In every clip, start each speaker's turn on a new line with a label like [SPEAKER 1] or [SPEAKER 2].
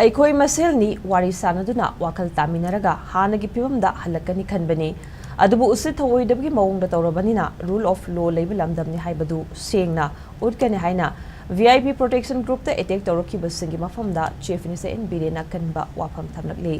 [SPEAKER 1] ꯑꯩꯈꯣꯏ ꯃꯁꯦꯜꯅꯤ ꯋꯥꯔꯤ ꯁꯥꯅꯗꯨꯅ ꯋꯥꯈꯜ ꯇꯥꯃꯤꯟꯅꯔꯒ ꯍꯥꯟꯅꯒꯤ ꯐꯤꯚꯝꯗ ꯍꯜꯂꯛꯀꯅꯤ ꯈꯟꯕꯅꯤ ꯑꯗꯨꯕꯨ ꯎꯁꯤꯠ ꯊꯑꯣꯏꯗꯕꯒꯤ ꯃꯑꯣꯡꯗ ꯇꯧꯔꯕꯅꯤꯅ ꯔꯨꯜ ꯑꯣꯐ ꯂꯣ ꯂꯩꯕ ꯂꯝꯗꯝꯅꯤ ꯍꯥꯏꯕꯗꯨ ꯁꯦꯡꯅ ꯎꯠꯀꯅꯤ ꯍꯥꯏꯅ VIP Protection Groupta ꯑꯦꯇꯦꯛ ꯇꯧꯔꯛꯈꯤꯕꯁꯤꯡꯒꯤ ꯃꯐꯝꯗ ꯆꯤꯐ ꯃꯤꯅꯤꯁꯇꯔ N BIREN ꯑꯀꯟꯕ ꯋꯥꯐꯝ ꯊꯝꯂꯛꯂꯤ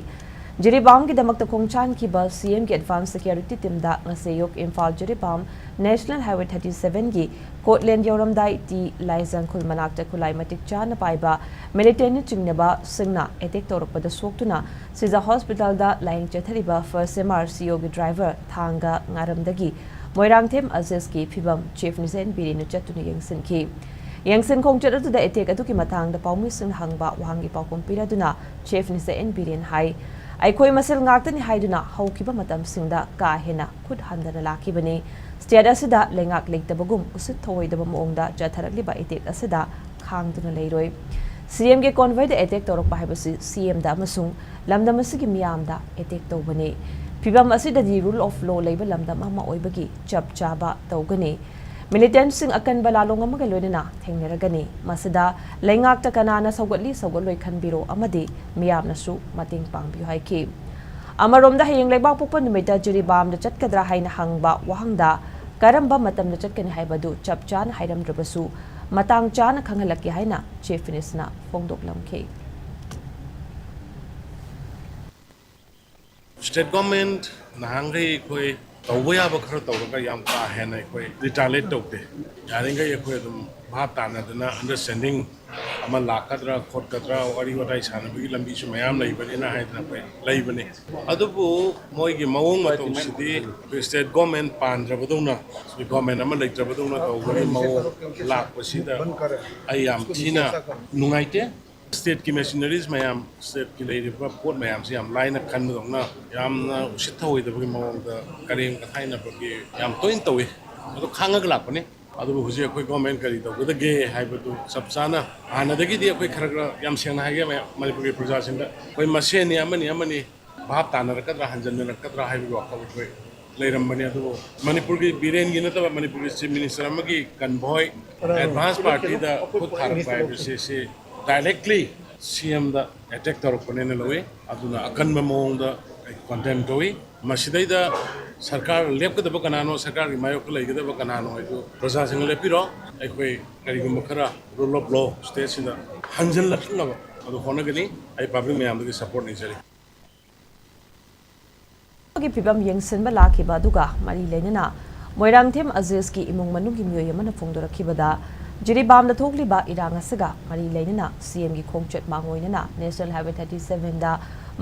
[SPEAKER 1] ꯖꯤꯔꯤꯕꯥꯝꯒꯤꯗꯃꯛꯇ ꯈꯣꯡꯆꯥꯟꯈꯤꯕ CMꯒꯤ ꯑꯦꯗꯚꯥꯟꯁ ꯁꯦꯀ꯭ꯌꯨꯔꯤꯇꯤ ꯇꯤꯝꯗ ꯉꯁꯤ ꯑꯌꯨꯛ ꯏꯝꯐꯥꯜ ꯖꯤꯔꯤꯕꯥꯝ ꯅꯦꯁꯅꯦꯜ ꯍꯥꯏꯋꯦ 37ꯒꯤ ꯀꯣꯠꯂꯦꯟ ꯌꯧꯔꯝꯗꯥꯏ ꯇꯤ ꯂꯥꯏꯖꯪꯈꯨꯜ ꯃꯅꯥꯛꯇ ꯈꯨꯠꯂꯥꯏ ꯃꯇꯤꯛ ꯆꯥꯅ ꯄꯥꯏꯕ ꯃꯤꯂꯤꯇꯦꯟꯠꯅ ꯆꯤꯡꯅꯕ ꯁꯤꯡꯅ ꯑꯦꯇꯦꯛ ꯇꯧꯔꯛꯄꯗ ꯁꯣꯛꯇꯨꯅ ꯁꯤꯖ ꯍꯣꯁꯄꯤꯇꯥꯜꯗ ꯂꯥꯌꯦꯡ ꯆꯠꯊꯔꯤꯕ ꯐꯥꯔꯁꯠ MRCOꯒꯤ ꯗ꯭ꯔꯥꯏꯚꯔ ꯊꯥꯡꯒ ꯉꯥꯔꯝꯗꯒꯤ ꯃꯣꯏꯔꯥꯡꯊꯦꯝ ꯑꯖꯤꯖꯀꯤ ꯐꯤꯚꯝ ꯆꯤꯐ ꯃꯤꯅꯤꯁꯇꯔ N BIREN ꯆꯠꯇꯨꯅ ꯌꯦꯡꯁꯤꯟꯈꯤ ꯌꯦꯡꯁꯤꯟ ꯈꯣꯡꯆꯠ ꯑꯗꯨꯗ ꯑꯦꯇꯦꯛ ꯑꯗꯨꯒꯤ ꯃꯇꯥꯡꯗ ꯄꯥꯎꯃꯤꯁꯤꯡꯅ ꯍꯪꯕ ꯋꯥꯍꯪꯒꯤ ꯄꯥꯎꯈꯨꯝ ꯄꯤꯔꯗꯨꯅ ꯆꯤꯐ ꯃꯤꯅꯤꯁꯇꯔ N BIREN ꯍꯥꯏ ꯑꯩꯈꯣꯏ ꯃꯁꯦꯜ ꯉꯥꯛꯇꯅꯤ ꯍꯥꯏꯗꯨꯅ ꯍꯧꯈꯤꯕ ꯃꯇꯝꯁꯤꯡꯗ ꯀꯥ ꯍꯦꯟꯅ ꯈꯨꯠ ꯍꯟꯗꯅ ꯂꯥꯛꯈꯤꯕꯅꯤ ꯁ꯭ꯇꯦꯠ ꯑꯁꯤꯗ ꯂꯩꯉꯥꯛ ꯂꯩꯇꯕꯒꯨꯝ ꯎꯁꯤꯠ ꯊꯑꯣꯏꯗꯕ ꯃꯑꯣꯡꯗ ꯆꯠꯊꯔꯛꯂꯤꯕ ꯑꯦꯇꯦꯛ ꯑꯁꯤꯗ ꯈꯥꯡꯗꯨꯅ ꯂꯩꯔꯣꯏ CMꯒꯤ convoyda ꯑꯦꯇꯦꯛ ꯇꯧꯔꯛꯄ ꯍꯥꯏꯕꯁꯤ CMꯗ ꯑꯃꯁꯨꯡ ꯂꯝꯗꯝ ꯑꯁꯤꯒꯤ ꯃꯤꯌꯥꯝꯗ ꯑꯦꯇꯦꯛ ꯇꯧꯕꯅꯤ ꯐꯤꯚꯝ ꯑꯁꯤꯗꯗꯤ ꯔꯨꯜ ꯑꯣꯐ ꯂꯣ ꯂꯩꯕ ꯂꯝꯗꯝ ꯑꯃ ꯑꯣꯏꯕꯒꯤ ꯆꯞ ꯆꯥꯕ ꯇꯧꯒꯅꯤ ꯃꯤꯂꯤꯇꯦꯟꯠꯁꯤꯡ ꯑꯀꯟꯕ ꯂꯥꯂꯣꯡ ꯑꯃꯒ ꯂꯣꯏꯅꯅ ꯊꯦꯡꯅꯔꯒꯅꯤ ꯃꯁꯤꯗ ꯂꯩꯉꯥꯛꯇ ꯀꯅꯥꯅ ꯁꯧꯒꯠꯂꯤ ꯁꯧꯒꯠꯂꯣꯏ ꯈꯟꯕꯤꯔꯣ ꯑꯃꯗꯤ ꯃꯤꯌꯥꯝꯅꯁꯨ ꯃꯇꯦꯡ ꯄꯥꯡꯕꯤꯌꯨ ꯍꯥꯏꯈꯤ ꯑꯃꯔꯣꯝꯗ ꯍꯌꯦꯡ ꯂꯩꯕꯥꯛ ꯄꯣꯛꯄ ꯅꯨꯃꯤꯠꯇ ꯖꯤꯔꯤꯕꯥꯝꯗ ꯆꯠꯀꯗ꯭ꯔꯥ ꯍꯥꯏꯅ ꯍꯪꯕ ꯋꯥꯍꯪꯗ ꯀꯔꯝꯕ ꯃꯇꯝꯗ ꯆꯠꯀꯅꯤ ꯍꯥꯏꯕꯗꯨ ꯆꯞ ꯆꯥꯅ ꯍꯥꯏꯔꯝꯗ꯭ꯔꯕꯁꯨ ꯃꯇꯥꯡ ꯆꯥꯅ ꯈꯪꯍꯜꯂꯛꯀꯦ ꯍꯥꯏꯅ chief ꯃꯤꯅꯤꯁꯇꯔꯅ ꯐꯣꯡꯗꯣꯛꯂꯝꯈꯤ
[SPEAKER 2] State government nahangay koi tawaya ba khara tawraga yam ka hena koi retaliate tawte yaringa koi dum bhap tana dana understanding ama lakadra khotkadra wari watai sanabagi lambi su mayam leibani na haidna koi leibani adubu moi gi mawong ma to sidi state government pandra baduna government ama leitra baduna tawbani mawong lak pasida ayam thina nungaite state ki machineries mayam state ki leiriba port mayam si yam line khan dongna yam na usitha hoidabagi mawong da karing ka thaina bagi yam toin tawi adu khanga lakpani adu huji akoi government kari tawbadage haibadu sabsana hanadagi di akoi khara yam sena haige Manipuri praja sinda koi maseni amani bhap tanarakadra hanjannarakadra haibu wakal koi leiram-bani adu Manipur ki Biren gi nataba Manipur chief minister amagi convoy advance party da khud tharakpa se directly CM da attack tawrakpane na lawi aduna akanba mawongda condemn tawi masidai sarkar lepkadaba kanano sarkar gi mayok leigidaba kanano aidu praja sing lepiro aikoi karigum khara rule of law state sida hanjal lakhnaba adu honagani ai public mayam gi support nijari
[SPEAKER 1] agi pibam yengsenba lakhiba aduga mari leinana moirangthem azizki imong manungi miyoi amana phongdorakhibada Jiribamda thokliba irang asiga mari leinana CM gi khongchat mangoinana National Highway 37 da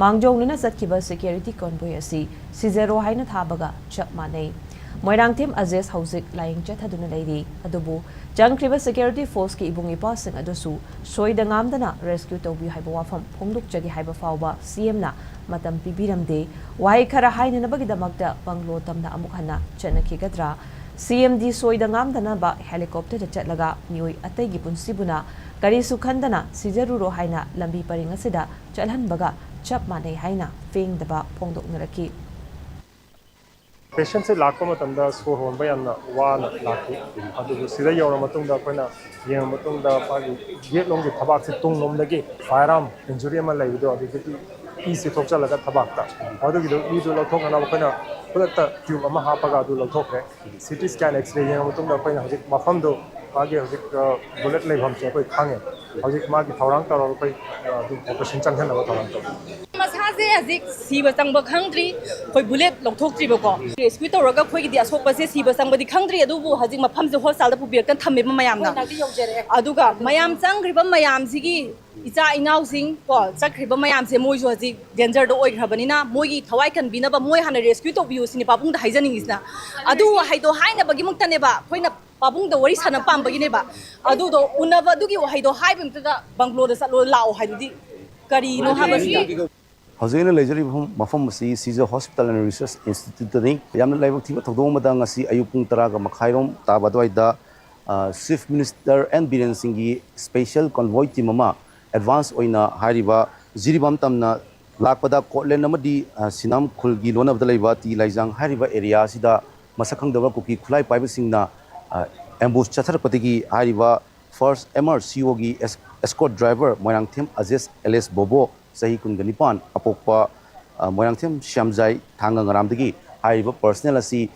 [SPEAKER 1] mangjongna satkiba security convoy asi C0 haina thabaga chap manei Moirangthem Aziz Hauzik lying chathaduna leiri adubu jangkriba security force ki ibung ipa sing adusu soida ngamdana rescue tawbi haiba wafam phongdokjagi haiba fawba CM na matam pibiramde wai khara haina nabagidamakta banglo tamna amuk hana chanakhigadra CMD soida ngamdana ba helicopter da chatlaga mioi ategi punsibuna kari sukhandana sijaruro haina lambi paring asida chalhanbaga chap manei haina feng daba phongdoknaraki
[SPEAKER 3] patient se lakpa matanda so honba yanna wana lakki adu sida yawra matungda koina yeng matungda pagi gate longgi thabak se tung lomdagi firearm injury ma laido adu ki se thokchalaga thabak ta adu gido idu lothok ana koina pulata tube ama hapaga adu lothokre CT scan x-ray yeng matungda koina hojik mafam do pagi hojik bullet lay bham che koi khange hojik magi thorang taro koi adu operation changhan na thorang taro
[SPEAKER 4] Masaje azik siba sangba khangdri koi bullet lokthokri bako rescue tawraga khoi gi asokba se siba sangba di khangdri adubu hajik mafam je hospital da pubir kan thamme mayamna aduga mayam changriba mayam sigi icha inau sing ko chakriba mayam se moi jo hajik danger do oi khrabani na moi gi thawai kan binaba moi hana rescue to biu sini papung da haijaning isna adu haido haina bagi mukta ne ba khoina papung da wari sana pam bagi ne ba adu do unaba du gi haido haibim ta banglo da salo lao haidudi kari no habasi
[SPEAKER 5] Hozina lejari mafam si Caesar Hospital and Research Institute ni yamna laibak thiba thodong mada ngasi ayupung taraga makhairom tabadwai da Chief Minister N BIREN singi special convoy team ama advance oina hariba jiribam tamna lakpada kotlen amadi sinam khulgi lona badalaiba ti laijang hariba area sida masakhang daba kuki khulai paiba singna ambush chathar patigi hariba first MRCO gi escort driver Moirangthem Aziz LS Bobo Sahi Kunganipan Apokpa Moirangthem Shamjai Thanga Ngaramdagi Haiba personnel asi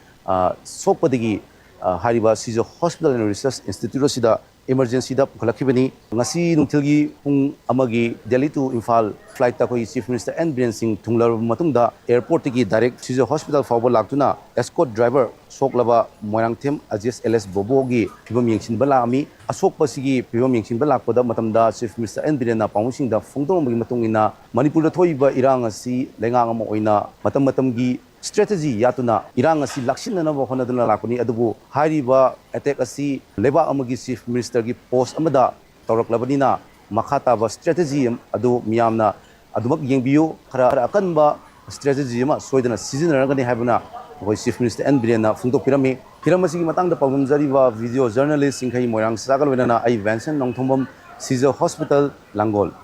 [SPEAKER 5] Sopadagi Haiba Sijo Hospital and Research Institute Sida emergency da pukhalakibani ngasi nungthilgi pung amagi Delhi to Imphal flight ta koi Chief Minister N BIREN Singh thunglar matungda airport ki direct Sijo hospital fawba laktuna escort driver soklaba Moirangthem Aziz LS Bobo gi phibam yengsin bala ami asok pasigi phibam yengsin bala pada matamda Chief Minister N BIREN na pamusing da fongdong gi matungina Manipur da thoiba irang asi lengang ama oina matam gi strategy yatuna irang asi laksin na ba khona duna lakuni adubu hariba attack asi leba amagi Chief Minister gi post amada tawraklabadina makhata ba strategy adu miyamna adumak yengbiyu khara akanba strategy ma soidana seasonaragani haibuna hoi Chief Minister N BIREN na fungtok pirami piramasi gi matangda pawumjari ba video journalist singkhai moirang sagal wenana ai Vincent nongthombam Sijo Hospital Langol